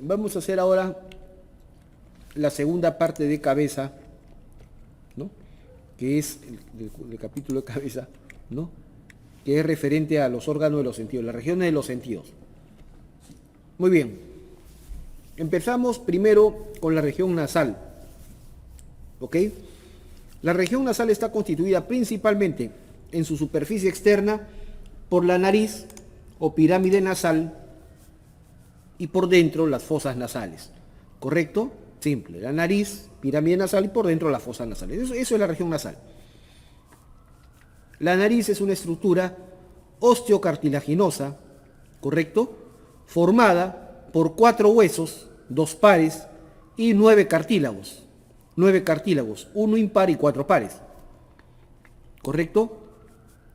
vamos a hacer ahora la segunda parte de cabeza, ¿no? Que es el capítulo de cabeza, ¿no? Que es referente a los órganos de los sentidos, las regiones de los sentidos. Muy bien. Empezamos primero con la región nasal. ¿Ok? La región nasal está constituida principalmente en su superficie externa por la nariz o pirámide nasal y por dentro las fosas nasales. ¿Correcto? Simple. La nariz, pirámide nasal y por dentro las fosas nasales. Eso es la región nasal. La nariz es una estructura osteocartilaginosa, ¿correcto? Formada por 4 huesos, 2 pares y 9 cartílagos. 9 cartílagos, 1 impar y 4 pares. ¿Correcto?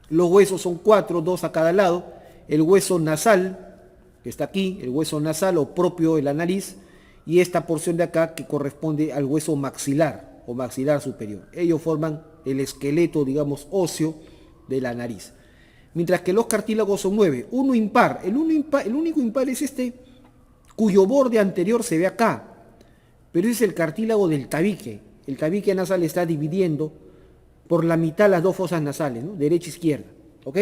Los huesos son 4, 2 a cada lado. El hueso nasal, que está aquí, el hueso nasal o propio de la nariz, y esta porción de acá que corresponde al hueso maxilar o maxilar superior. Ellos forman el esqueleto, digamos, óseo de la nariz. Mientras que los cartílagos son 9. Uno impar. El único impar es este, cuyo borde anterior se ve acá. Pero es el cartílago del tabique. El tabique nasal está dividiendo por la mitad las dos fosas nasales, ¿no? Derecha e izquierda. ¿Ok?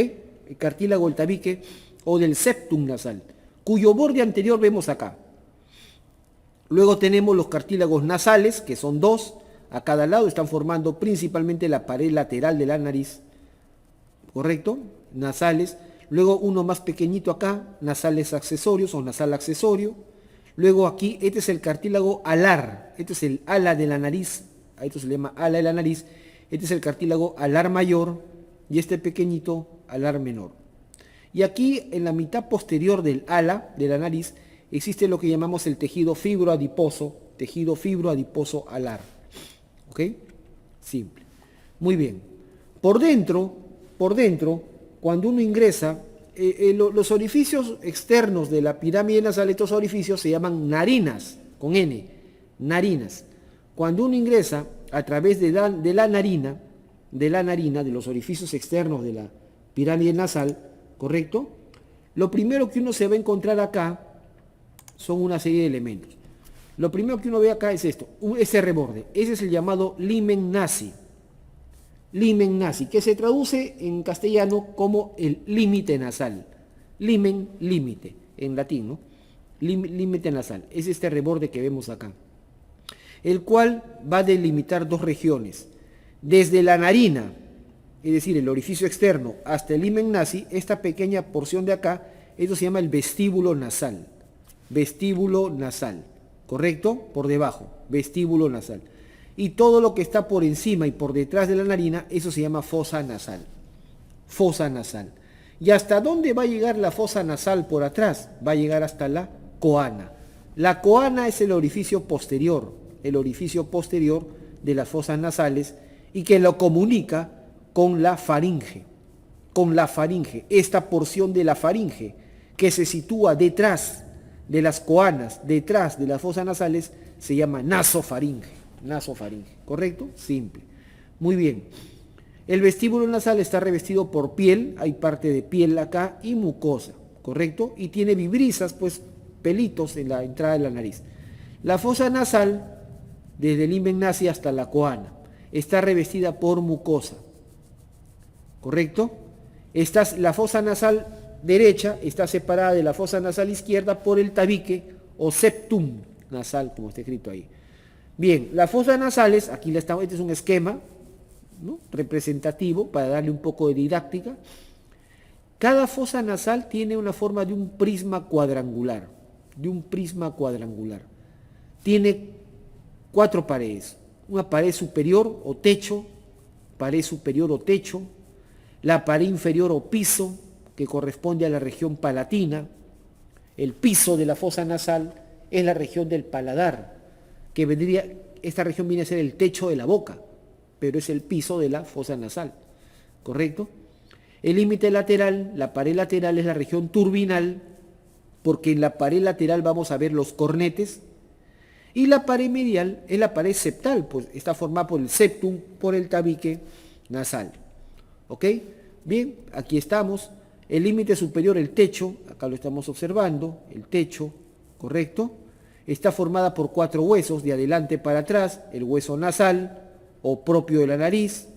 El cartílago del tabique o del septum nasal, cuyo borde anterior vemos acá. Luego tenemos los cartílagos nasales, que son 2 a cada lado, están formando principalmente la pared lateral de la nariz, ¿correcto? Nasales. Luego uno más pequeñito acá, nasales accesorios o nasal accesorio. Luego aquí, este es el cartílago alar, este es el ala de la nariz, a esto se le llama ala de la nariz. Este es el cartílago alar mayor y este pequeñito alar menor. Y aquí en la mitad posterior del ala de la nariz existe lo que llamamos el tejido fibroadiposo alar. ¿Ok? Simple. Muy bien. Por dentro, cuando uno ingresa, los orificios externos de la pirámide nasal, estos orificios se llaman narinas, con N, narinas. Cuando uno ingresa a través de la narina, de los orificios externos de la pirámide nasal, ¿correcto? Lo primero que uno se va a encontrar acá son una serie de elementos. Lo primero que uno ve acá es esto, ese reborde. Ese es el llamado limen nasi. Limen nasi, que se traduce en castellano como el límite nasal. Limen, límite, en latín, ¿no? Límite nasal. Es este reborde que vemos acá, el cual va a delimitar dos regiones. Desde la narina, es decir, el orificio externo, hasta el limen nasi, esta pequeña porción de acá, esto se llama el vestíbulo nasal. Vestíbulo nasal, ¿correcto? Por debajo, vestíbulo nasal. Y todo lo que está por encima y por detrás de la narina, eso se llama fosa nasal. Fosa nasal. ¿Y hasta dónde va a llegar la fosa nasal por atrás? Va a llegar hasta la coana. La coana es el orificio posterior de las fosas nasales y que lo comunica con la faringe. Esta porción de la faringe que se sitúa detrás de las coanas, detrás de las fosas nasales, se llama nasofaringe, ¿correcto? Simple. Muy bien. El vestíbulo nasal está revestido por piel, hay parte de piel acá y mucosa, ¿correcto? Y tiene vibrisas, pues pelitos en la entrada de la nariz. La fosa nasal, desde el limen nasi hasta la coana, está revestida por mucosa, ¿correcto? La fosa nasal derecha está separada de la fosa nasal izquierda por el tabique o septum nasal, como está escrito ahí. Bien, las fosas nasales, aquí este es un esquema, ¿no?, representativo para darle un poco de didáctica. Cada fosa nasal tiene una forma de un prisma cuadrangular, Tiene 4 paredes, una pared superior o techo, la pared inferior o piso, que corresponde a la región palatina. El piso de la fosa nasal es la región del paladar, esta región viene a ser el techo de la boca, pero es el piso de la fosa nasal, ¿correcto? El límite lateral, la pared lateral, es la región turbinal, porque en la pared lateral vamos a ver los cornetes, y la pared medial es la pared septal, pues está formada por el septum, por el tabique nasal. ¿Ok? Bien, aquí estamos. El límite superior, el techo, acá lo estamos observando, el techo, ¿correcto? Está formada por 4 huesos de adelante para atrás, el hueso nasal o propio de la nariz,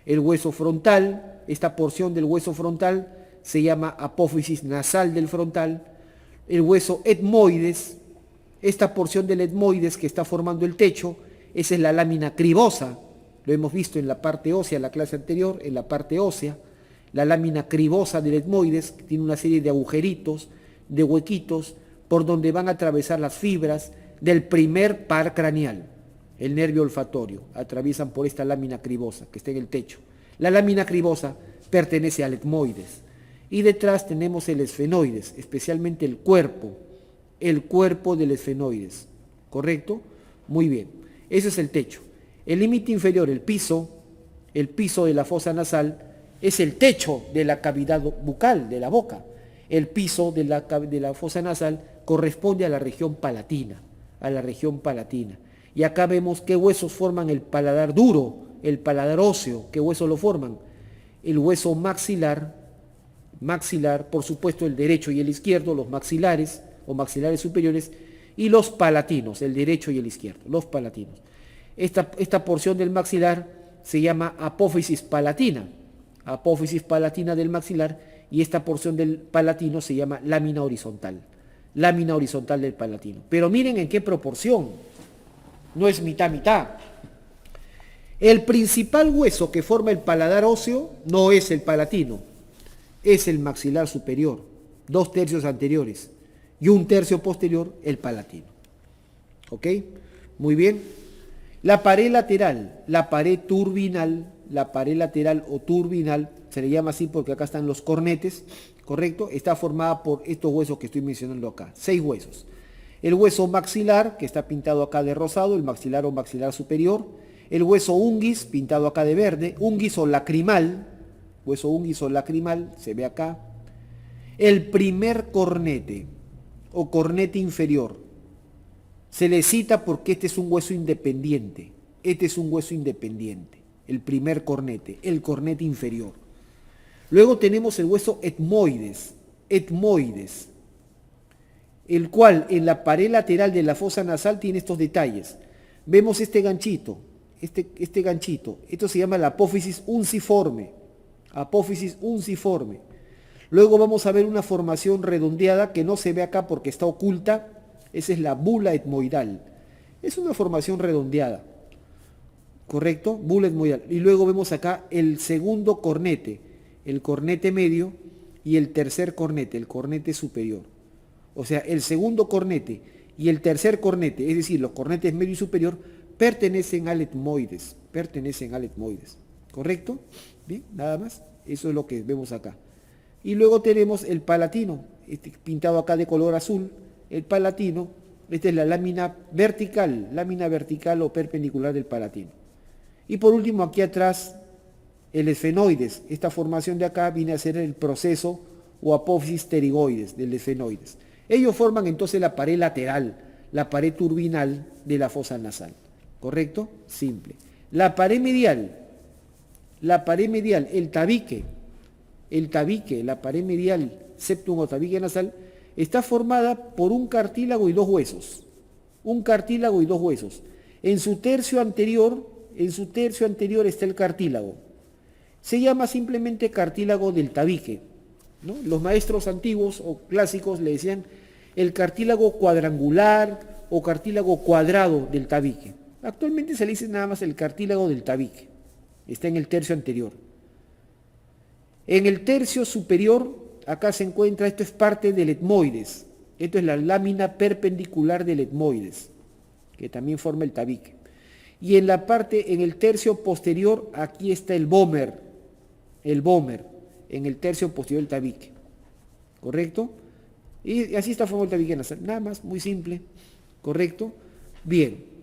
el hueso frontal, esta porción del hueso frontal se llama apófisis nasal del frontal, el hueso etmoides, esta porción del etmoides que está formando el techo, esa es la lámina cribosa, lo hemos visto en la parte ósea, en la clase anterior, en la parte ósea, la lámina cribosa del etmoides tiene una serie de agujeritos, de huequitos, por donde van a atravesar las fibras del primer par craneal, el nervio olfatorio, atraviesan por esta lámina cribosa que está en el techo. La lámina cribosa pertenece al etmoides. Y detrás tenemos el esfenoides, especialmente el cuerpo del esfenoides, ¿correcto? Muy bien, ese es el techo. El límite inferior, el piso de la fosa nasal, es el techo de la cavidad bucal, de la boca. El piso de la fosa nasal corresponde a la región palatina, Y acá vemos qué huesos forman el paladar duro, el paladar óseo, qué huesos lo forman. El hueso maxilar, por supuesto el derecho y el izquierdo, los maxilares o maxilares superiores, y los palatinos, el derecho y el izquierdo, los palatinos. Esta porción del maxilar se llama apófisis palatina del maxilar, y esta porción del palatino se llama lámina horizontal del palatino. Pero miren en qué proporción, no es mitad. El principal hueso que forma el paladar óseo no es el palatino, es el maxilar superior, 2/3 anteriores, y 1/3 posterior, el palatino. ¿Ok? Muy bien. La pared lateral, la pared lateral o turbinal, se le llama así porque acá están los cornetes, ¿correcto? Está formada por estos huesos que estoy mencionando acá, 6 huesos. El hueso maxilar, que está pintado acá de rosado, el maxilar o maxilar superior. El hueso unguis, pintado acá de verde, unguis o lacrimal, se ve acá. El primer cornete o cornete inferior, se le cita porque este es un hueso independiente, el primer cornete, el cornete inferior. Luego tenemos el hueso etmoides, el cual en la pared lateral de la fosa nasal tiene estos detalles. Vemos este ganchito, esto se llama la apófisis unciforme, Luego vamos a ver una formación redondeada que no se ve acá porque está oculta, esa es la bula etmoidal, es una formación redondeada, ¿correcto? Bula etmoidal. Y luego vemos acá el segundo cornete, el cornete medio, y el tercer cornete, el cornete superior. O sea, el segundo cornete y el tercer cornete, es decir, los cornetes medio y superior, pertenecen al etmoides, ¿correcto? Bien, nada más, eso es lo que vemos acá. Y luego tenemos el palatino, pintado acá de color azul, el palatino, esta es la lámina vertical o perpendicular del palatino. Y por último, aquí atrás, el esfenoides, esta formación de acá viene a ser el proceso o apófisis pterigoides del esfenoides. Ellos forman entonces la pared lateral, la pared turbinal de la fosa nasal, ¿correcto? Simple. La pared medial, el tabique, la pared medial, septum o tabique nasal, está formada por un cartílago y dos huesos. En su tercio anterior está el cartílago. Se llama simplemente cartílago del tabique, ¿no? Los maestros antiguos o clásicos le decían el cartílago cuadrangular o cartílago cuadrado del tabique. Actualmente se le dice nada más el cartílago del tabique. Está en el tercio anterior. En el tercio superior, acá se encuentra, esto es parte del etmoides. Esto es la lámina perpendicular del etmoides, que también forma el tabique. Y en el tercio posterior, aquí está el vómer, en el tercio posterior del tabique. ¿Correcto? Y así está formado el tabique nasal. Nada más, muy simple. ¿Correcto? Bien.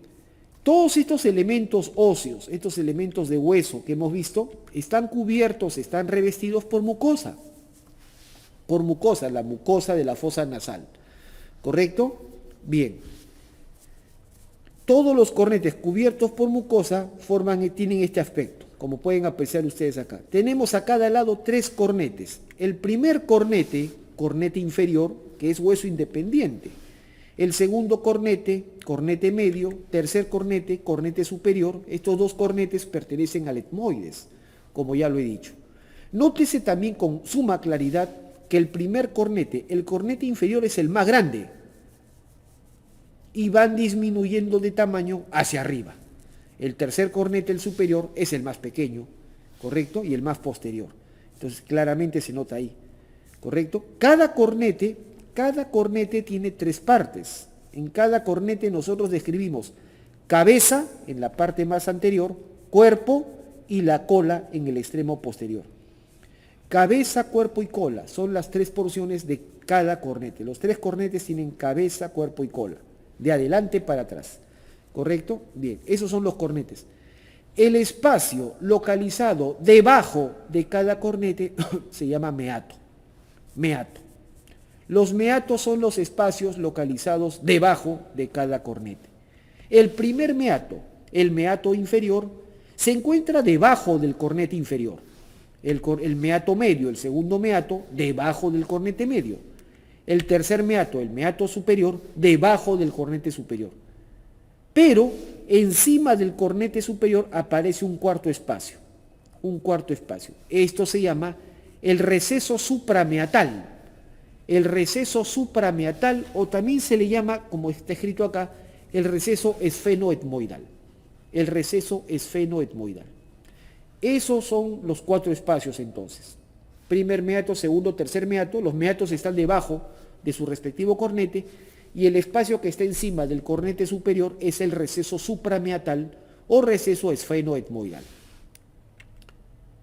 Todos estos elementos óseos, estos elementos de hueso que hemos visto, están cubiertos, están revestidos por mucosa. La mucosa de la fosa nasal. ¿Correcto? Bien. Todos los cornetes cubiertos por mucosa tienen este aspecto, como pueden apreciar ustedes acá. Tenemos a cada lado 3 cornetes. El primer cornete inferior, que es hueso independiente. El segundo cornete, cornete medio, tercer cornete, cornete superior. Estos dos cornetes pertenecen al etmoides, como ya lo he dicho. Nótese también con suma claridad que el primer cornete, el cornete inferior es el más grande y van disminuyendo de tamaño hacia arriba. El tercer cornete, el superior, es el más pequeño, ¿correcto? Y el más posterior. Entonces claramente se nota ahí, ¿correcto? Cada cornete tiene tres partes. En cada cornete nosotros describimos cabeza en la parte más anterior, cuerpo y la cola en el extremo posterior. Cabeza, cuerpo y cola son las tres porciones de cada cornete. Los tres cornetes tienen cabeza, cuerpo y cola, de adelante para atrás. ¿Correcto? Bien, esos son los cornetes. El espacio localizado debajo de cada cornete se llama meato. Meato. Los meatos son los espacios localizados debajo de cada cornete. El primer meato, el meato inferior, se encuentra debajo del cornete inferior. El meato medio, el segundo meato, debajo del cornete medio. El tercer meato, el meato superior, debajo del cornete superior. Pero encima del cornete superior aparece un cuarto espacio. Un cuarto espacio. Esto se llama el receso suprameatal. El receso suprameatal, o también se le llama, como está escrito acá, el receso esfenoetmoidal. El receso esfenoetmoidal. Esos son los cuatro espacios entonces. Primer meato, segundo, tercer meato. Los meatos están debajo de su respectivo cornete y el espacio que está encima del cornete superior es el receso suprameatal o receso esfenoetmoidal.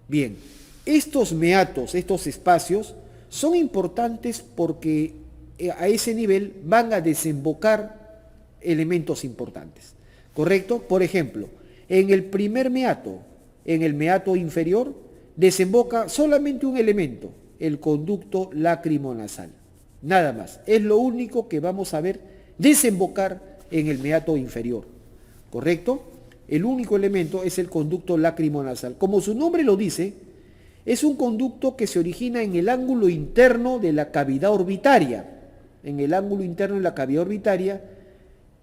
Bien, estos meatos, estos espacios, son importantes porque a ese nivel van a desembocar elementos importantes, ¿correcto? Por ejemplo, en el primer meato, en el meato inferior, desemboca solamente un elemento, el conducto lacrimonasal. Nada más. Es lo único que vamos a ver desembocar en el meato inferior, ¿correcto? El único elemento es el conducto lacrimonasal. Como su nombre lo dice, es un conducto que se origina en el ángulo interno de la cavidad orbitaria, en el ángulo interno de la cavidad orbitaria,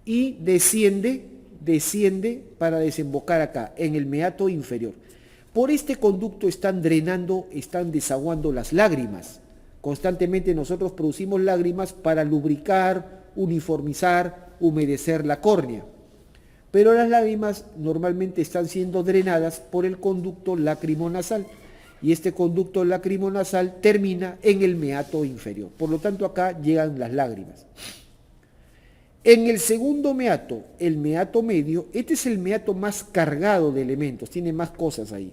y desciende para desembocar acá, en el meato inferior. Por este conducto están desaguando las lágrimas. Constantemente nosotros producimos lágrimas para lubricar, uniformizar, humedecer la córnea. Pero las lágrimas normalmente están siendo drenadas por el conducto lacrimonasal. Y este conducto lacrimonasal termina en el meato inferior. Por lo tanto, acá llegan las lágrimas. En el segundo meato, el meato medio, este es el meato más cargado de elementos, tiene más cosas ahí.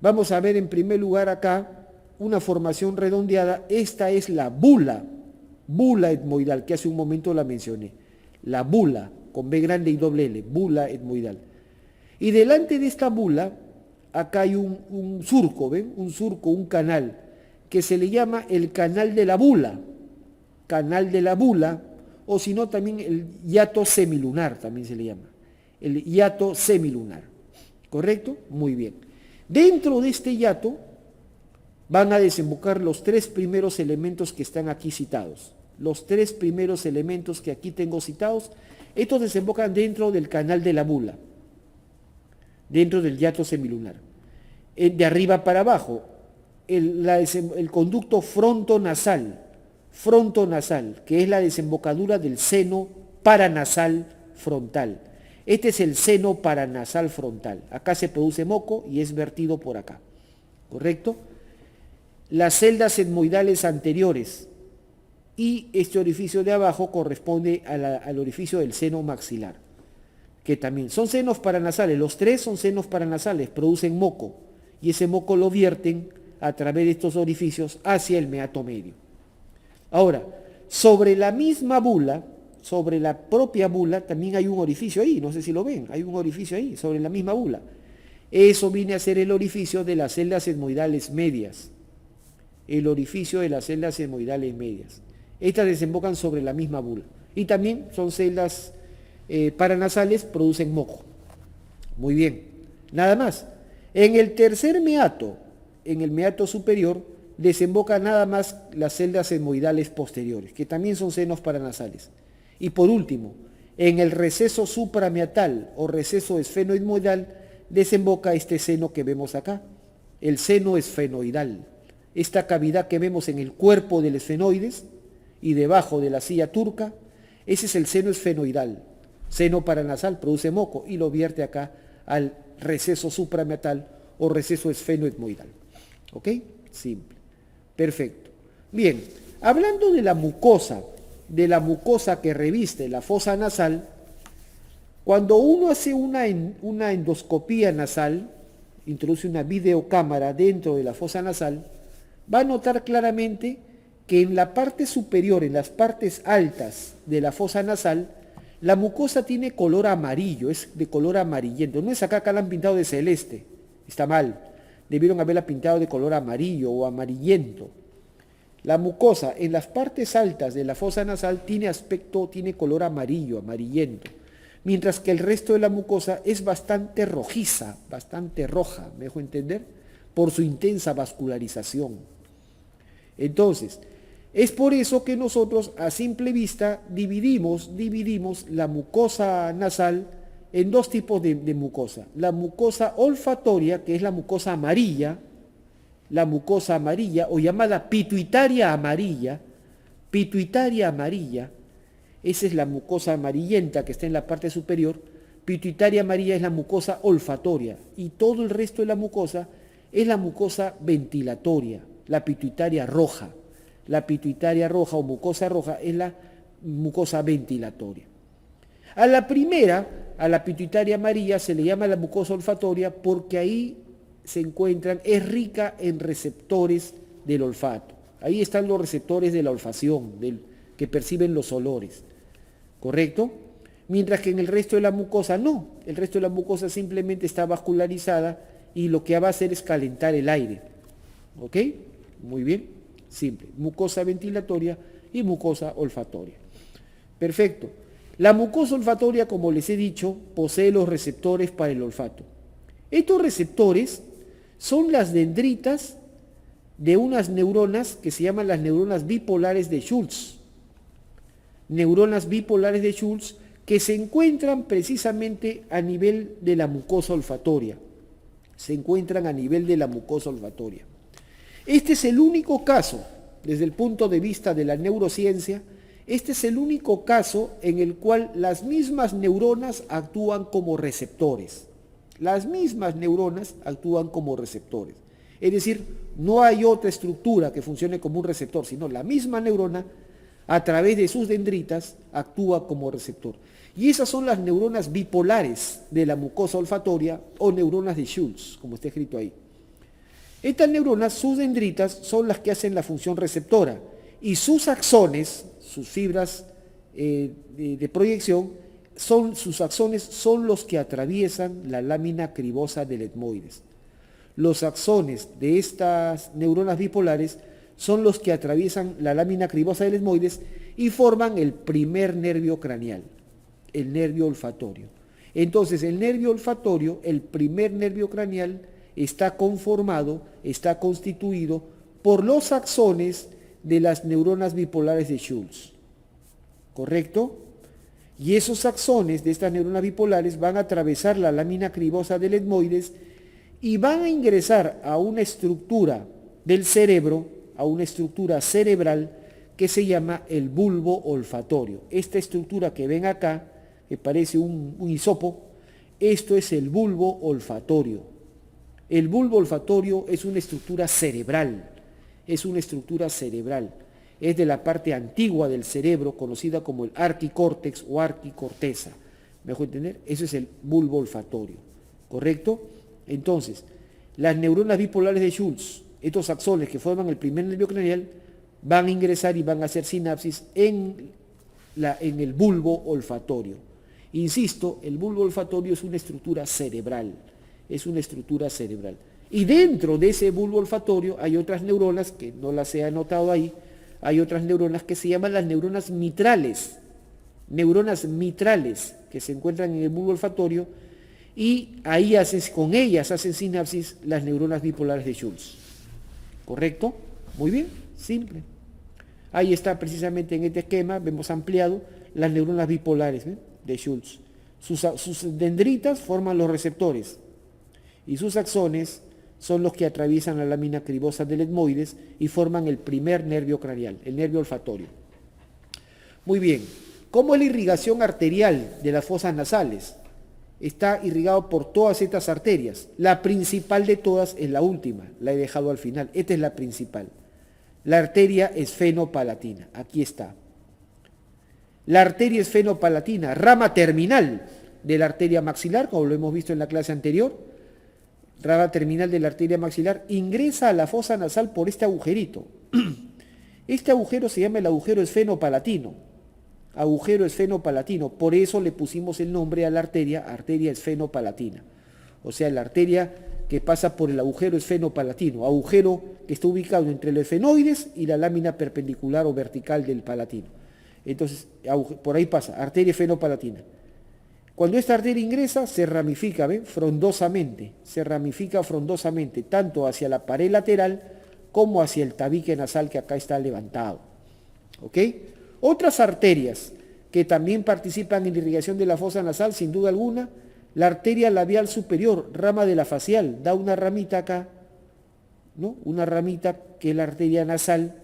Vamos a ver en primer lugar acá una formación redondeada. Esta es la bula etmoidal, que hace un momento la mencioné. La bula, con B grande y doble L, bula etmoidal. Y delante de esta bula, acá hay un surco, ¿ven? Un surco, un canal, que se le llama el canal de la bula. Canal de la bula, o si no también el hiato semilunar, también se le llama. El hiato semilunar. ¿Correcto? Muy bien. Dentro de este hiato van a desembocar los tres primeros elementos que están aquí citados. Los tres primeros elementos que aquí tengo citados, estos desembocan dentro del canal de la bula, dentro del hiato semilunar. De arriba para abajo, el conducto frontonasal, que es la desembocadura del seno paranasal frontal. Este es el seno paranasal frontal. Acá se produce moco y es vertido por acá. ¿Correcto? Las celdas etmoidales anteriores y este orificio de abajo corresponde al orificio del seno maxilar, que también son senos paranasales. Los tres son senos paranasales, producen moco y ese moco lo vierten a través de estos orificios hacia el meato medio. Ahora, sobre la misma bula, sobre la propia bula, también hay un orificio ahí, no sé si lo ven, hay un orificio ahí, sobre la misma bula. Eso viene a ser el orificio de las celdas etmoidales medias. El orificio de las celdas etmoidales medias. Estas desembocan sobre la misma bula. Y también son celdas paranasales, producen moco. Muy bien, nada más. En el tercer meato, en el meato superior, desembocan nada más las celdas etmoidales posteriores, que también son senos paranasales. Y por último, en el receso suprameatal o receso esfenoidal desemboca este seno que vemos acá, el seno esfenoidal. Esta cavidad que vemos en el cuerpo del esfenoides y debajo de la silla turca, ese es el seno esfenoidal. Seno paranasal produce moco y lo vierte acá al receso suprameatal o receso esfenoetmoidal. ¿Ok? Simple. Perfecto. Bien, hablando de la mucosa que reviste la fosa nasal, cuando uno hace una endoscopía nasal, introduce una videocámara dentro de la fosa nasal, va a notar claramente que en la parte superior, en las partes altas de la fosa nasal, la mucosa tiene color amarillo, es de color amarillento. No es acá la han pintado de celeste, está mal. Debieron haberla pintado de color amarillo o amarillento. La mucosa en las partes altas de la fosa nasal tiene color amarillo, amarillento. Mientras que el resto de la mucosa es bastante rojiza, bastante roja, ¿me dejo entender? Por su intensa vascularización. Entonces, es por eso que nosotros a simple vista dividimos la mucosa nasal en dos tipos de mucosa. La mucosa olfatoria, que es la mucosa amarilla o llamada pituitaria amarilla, esa es la mucosa amarillenta que está en la parte superior. Pituitaria amarilla es la mucosa olfatoria y todo el resto de la mucosa es la mucosa ventilatoria, la pituitaria roja. La pituitaria roja o mucosa roja es la mucosa ventilatoria. A la primera, a la pituitaria amarilla, se le llama la mucosa olfatoria porque ahí es rica en receptores del olfato. Ahí están los receptores de la olfacción, que perciben los olores. ¿Correcto? Mientras que en el resto de la mucosa no. El resto de la mucosa simplemente está vascularizada y lo que va a hacer es calentar el aire. ¿Ok? Muy bien. Simple. Mucosa ventilatoria y mucosa olfatoria. Perfecto. La mucosa olfatoria, como les he dicho, posee los receptores para el olfato. Estos receptores son las dendritas de unas neuronas que se llaman las neuronas bipolares de Schultz. Neuronas bipolares de Schultz que se encuentran precisamente a nivel de la mucosa olfatoria. Este es el único caso, desde el punto de vista de la neurociencia, este es el único caso en el cual las mismas neuronas actúan como receptores. Las mismas neuronas actúan como receptores. Es decir, no hay otra estructura que funcione como un receptor, sino la misma neurona, a través de sus dendritas, actúa como receptor. Y esas son las neuronas bipolares de la mucosa olfatoria o neuronas de Schultz, como está escrito ahí. Estas neuronas, sus dendritas, son las que hacen la función receptora y sus axones, sus fibras de proyección, sus axones son los que atraviesan la lámina cribosa del etmoides. Los axones de estas neuronas bipolares son los que atraviesan la lámina cribosa del etmoides y forman el primer nervio craneal, el nervio olfatorio. Entonces, el nervio olfatorio, el primer nervio craneal, está constituido por los axones de las neuronas bipolares de Schultz. ¿Correcto? Y esos axones de estas neuronas bipolares van a atravesar la lámina cribosa del etmoides y van a ingresar a una estructura del cerebro, a una estructura cerebral que se llama el bulbo olfatorio. Esta estructura que ven acá, que parece un hisopo, esto es el bulbo olfatorio. El bulbo olfatorio es una estructura cerebral, es de la parte antigua del cerebro, conocida como el arquicórtex o arquicorteza. ¿Me dejo entender? Eso es el bulbo olfatorio, ¿correcto? Entonces, las neuronas bipolares de Schultz, estos axones que forman el primer nervio craneal, van a ingresar y van a hacer sinapsis en el bulbo olfatorio. Insisto, el bulbo olfatorio es una estructura cerebral. Y dentro de ese bulbo olfatorio hay otras neuronas, que no las he anotado ahí, hay otras neuronas que se llaman las neuronas mitrales, que se encuentran en el bulbo olfatorio, y ahí con ellas hacen sinapsis las neuronas bipolares de Schultz. ¿Correcto? Muy bien, simple. Ahí está precisamente en este esquema, vemos ampliado las neuronas bipolares, ¿ve? De Schultz. Sus dendritas forman los receptores y sus axones son los que atraviesan la lámina cribosa del etmoides y forman el primer nervio craneal, el nervio olfatorio. Muy bien, ¿cómo es la irrigación arterial de las fosas nasales? Está irrigado por todas estas arterias. La principal de todas es la última, la he dejado al final. Esta es la principal. La arteria esfenopalatina, aquí está. La arteria esfenopalatina, rama terminal de la arteria maxilar, como lo hemos visto en la clase anterior, rama terminal de la arteria maxilar, ingresa a la fosa nasal por este agujerito. Este agujero se llama el agujero esfenopalatino. Agujero esfenopalatino, por eso le pusimos el nombre a la arteria esfenopalatina. O sea, la arteria que pasa por el agujero esfenopalatino, agujero que está ubicado entre los esfenoides y la lámina perpendicular o vertical del palatino. Entonces, por ahí pasa, arteria esfenopalatina. Cuando esta arteria ingresa, se ramifica, ¿ven? Frondosamente, se ramifica frondosamente, tanto hacia la pared lateral como hacia el tabique nasal que acá está levantado. ¿Ok? Otras arterias que también participan en la irrigación de la fosa nasal, sin duda alguna, la arteria labial superior, rama de la facial, da una ramita acá, ¿no? Una ramita que es la arteria nasal,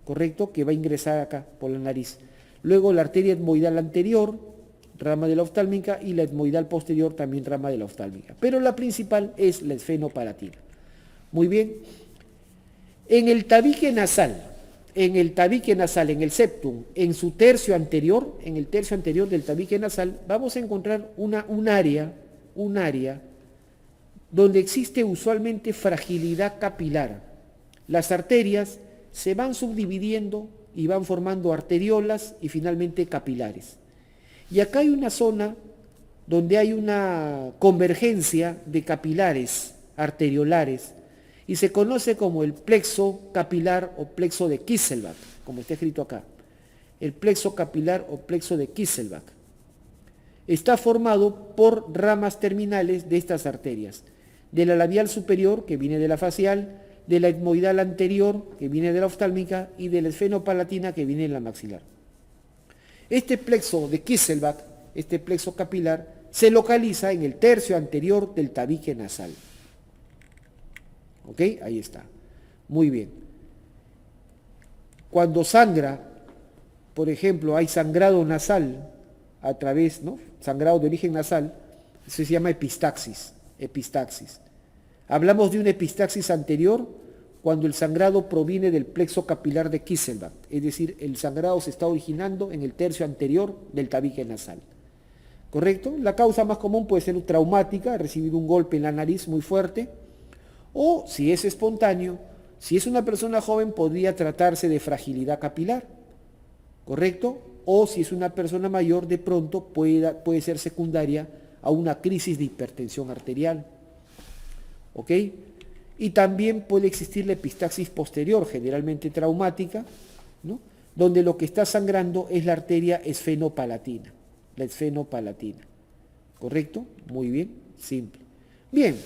¿correcto? Que va a ingresar acá por la nariz. Luego la arteria etmoidal anterior, rama de la oftálmica, y la etmoidal posterior, también rama de la oftálmica. Pero la principal es la esfenopalatina. Muy bien. En el tabique nasal, en el septum, en su tercio anterior, en el tercio anterior del tabique nasal, vamos a encontrar un área donde existe usualmente fragilidad capilar. Las arterias se van subdividiendo y van formando arteriolas y finalmente capilares. Y acá hay una zona donde hay una convergencia de capilares arteriolares y se conoce como el plexo capilar o plexo de Kieselbach, como está escrito acá. El plexo capilar o plexo de Kieselbach está formado por ramas terminales de estas arterias, de la labial superior, que viene de la facial, de la etmoidal anterior, que viene de la oftálmica, y de la esfenopalatina, que viene de la maxilar. Este plexo de Kieselbach, este plexo capilar, se localiza en el tercio anterior del tabique nasal. ¿Ok? Ahí está. Muy bien. Cuando sangra, por ejemplo, hay sangrado nasal a través, ¿no? Sangrado de origen nasal, eso se llama epistaxis. Hablamos de una epistaxis anterior cuando el sangrado proviene del plexo capilar de Kieselbach, es decir, el sangrado se está originando en el tercio anterior del tabique nasal. ¿Correcto? La causa más común puede ser traumática, recibir un golpe en la nariz muy fuerte, o si es espontáneo, si es una persona joven podría tratarse de fragilidad capilar, ¿correcto? O si es una persona mayor, de pronto puede ser secundaria a una crisis de hipertensión arterial. ¿Ok? Y también puede existir la epistaxis posterior, generalmente traumática, ¿no? Donde lo que está sangrando es la arteria esfenopalatina, la esfenopalatina. ¿Correcto? Muy bien, simple. Bien.